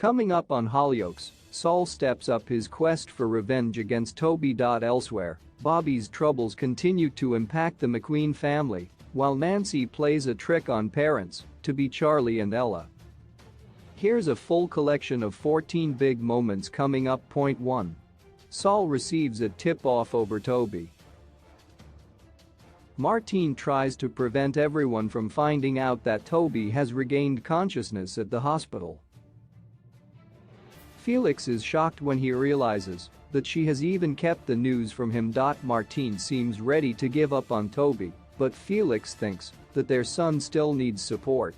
Coming up on Hollyoaks, Saul steps up his quest for revenge against Toby. Elsewhere, Bobby's troubles continue to impact the McQueen family, while Nancy plays a trick on parents, to be Charlie and Ella. Here's a full collection of 14 big moments coming up. Point 1. Saul receives a tip-off over Toby. Martine tries to prevent everyone from finding out that Toby has regained consciousness at the hospital. Felix is shocked when he realizes that she has even kept the news from him. Martine seems ready to give up on Toby, but Felix thinks that their son still needs support.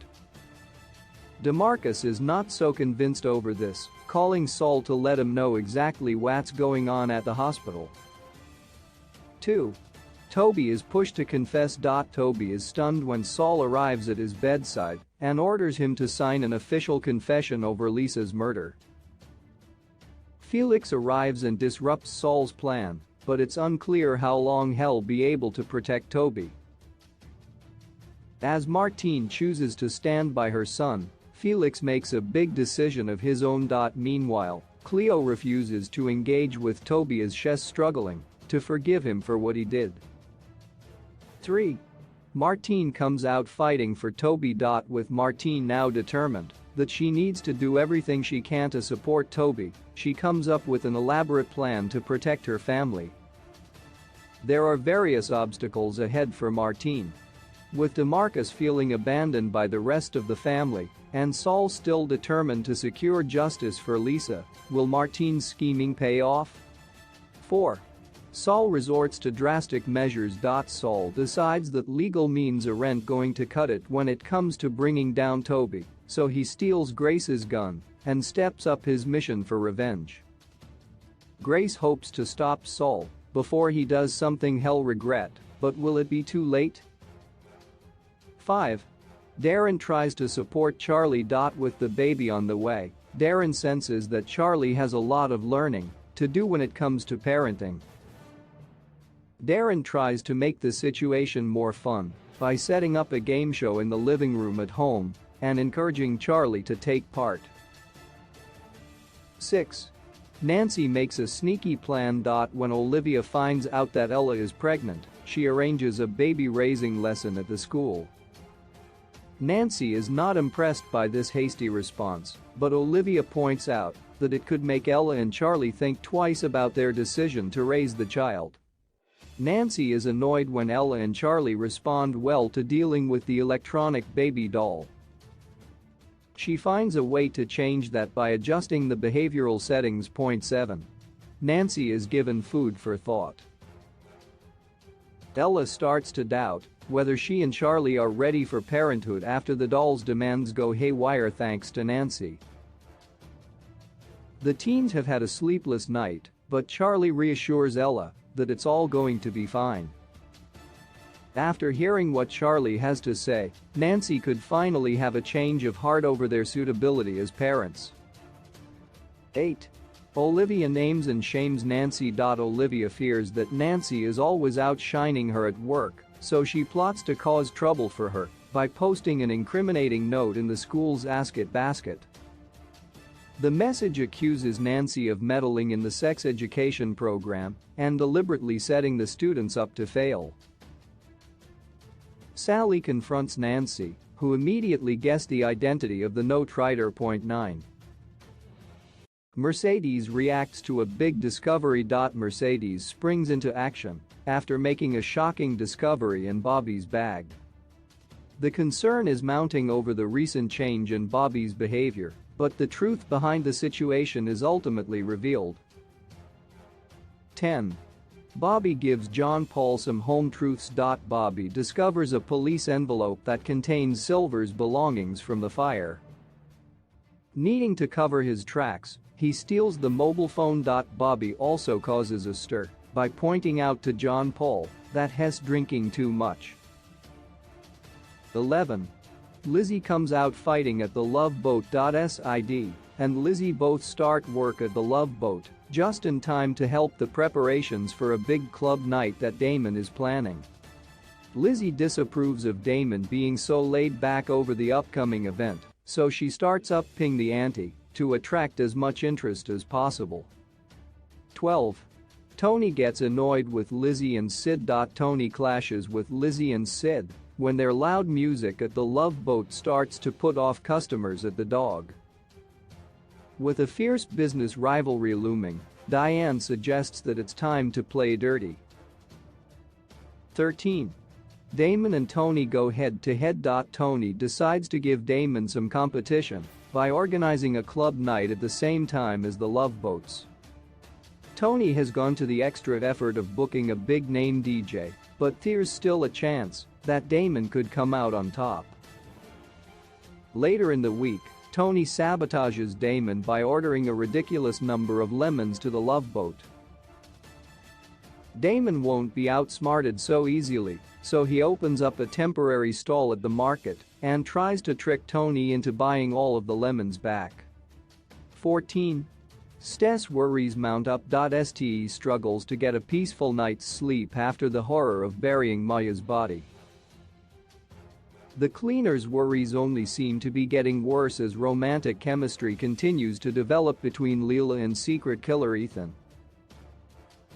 DeMarcus is not so convinced over this, calling Saul to let him know exactly what's going on at the hospital. 2. Toby is pushed to confess. Toby is stunned when Saul arrives at his bedside and orders him to sign an official confession over Lisa's murder. Felix arrives and disrupts Saul's plan, but it's unclear how long he'll be able to protect Toby. As Martine chooses to stand by her son, Felix makes a big decision of his own. Meanwhile, Cleo refuses to engage with Toby as she's struggling to forgive him for what he did. 3. Martine comes out fighting for Toby. With Martine now determined that she needs to do everything she can to support Toby, she comes up with an elaborate plan to protect her family. There are various obstacles ahead for Martine. With DeMarcus feeling abandoned by the rest of the family and Saul still determined to secure justice for Lisa, will Martine's scheming pay off? 4. Saul resorts to drastic measures. Saul decides that legal means aren't going to cut it when it comes to bringing down Toby, so he steals Grace's gun and steps up his mission for revenge. Grace hopes to stop Saul before he does something he'll regret, but will it be too late? 5. Darren tries to support Charlie. With the baby on the way, Darren senses that Charlie has a lot of learning to do when it comes to parenting. Darren tries to make the situation more fun by setting up a game show in the living room at home and encouraging Charlie to take part. 6. Nancy makes a sneaky plan. When Olivia finds out that Ella is pregnant, she arranges a baby-raising lesson at the school. Nancy is not impressed by this hasty response, but Olivia points out that it could make Ella and Charlie think twice about their decision to raise the child. Nancy is annoyed when Ella and Charlie respond well to dealing with the electronic baby doll. She finds a way to change that by adjusting the behavioral settings. Point 7. Nancy is given food for thought. Ella starts to doubt whether she and Charlie are ready for parenthood after the doll's demands go haywire thanks to Nancy. The teens have had a sleepless night, but Charlie reassures Ella that it's all going to be fine. After hearing what Charlie has to say, Nancy could finally have a change of heart over their suitability as parents. 8. Olivia names and shames Nancy. Olivia fears that Nancy is always outshining her at work, so she plots to cause trouble for her by posting an incriminating note in the school's Ask It basket. The message accuses Nancy of meddling in the sex education program and deliberately setting the students up to fail. Sally confronts Nancy, who immediately guessed the identity of the note writer. Point 9. Mercedes reacts to a big discovery. Mercedes springs into action after making a shocking discovery in Bobby's bag. The concern is mounting over the recent change in Bobby's behavior, but the truth behind the situation is ultimately revealed. 10. Bobby gives John Paul some home truths. Bobby discovers a police envelope that contains Silver's belongings from the fire. Needing to cover his tracks, he steals the mobile phone. Bobby also causes a stir by pointing out to John Paul that he's drinking too much. 11. Lizzie comes out fighting at the Love Boat. Sid and Lizzie both start work at the Love Boat just in time to help the preparations for a big club night that Damon is planning. Lizzie disapproves of Damon being so laid back over the upcoming event, so she starts upping the ante to attract as much interest as possible. 12. Tony gets annoyed with Lizzie and Sid. Tony clashes with Lizzie and Sid when their loud music at the Love Boat starts to put off customers at the Dog. With a fierce business rivalry looming, Diane suggests that it's time to play dirty. 13. Damon and Tony go head-to-head. Tony decides to give Damon some competition by organizing a club night at the same time as the Love Boats. Tony has gone to the extra effort of booking a big-name DJ, but there's still a chance that Damon could come out on top. Later in the week, Tony sabotages Damon by ordering a ridiculous number of lemons to the Love Boat. Damon won't be outsmarted so easily, so he opens up a temporary stall at the market and tries to trick Tony into buying all of the lemons back. 14. Stess worries mount up. Ste struggles to get a peaceful night's sleep after the horror of burying Maya's body. The cleaner's worries only seem to be getting worse as romantic chemistry continues to develop between Leela and secret killer Ethan.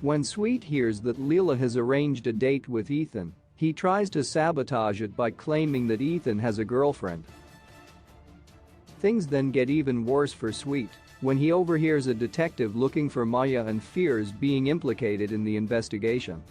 When Sweet hears that Leela has arranged a date with Ethan, he tries to sabotage it by claiming that Ethan has a girlfriend. Things then get even worse for Sweet when he overhears a detective looking for Maya and fears being implicated in the investigation.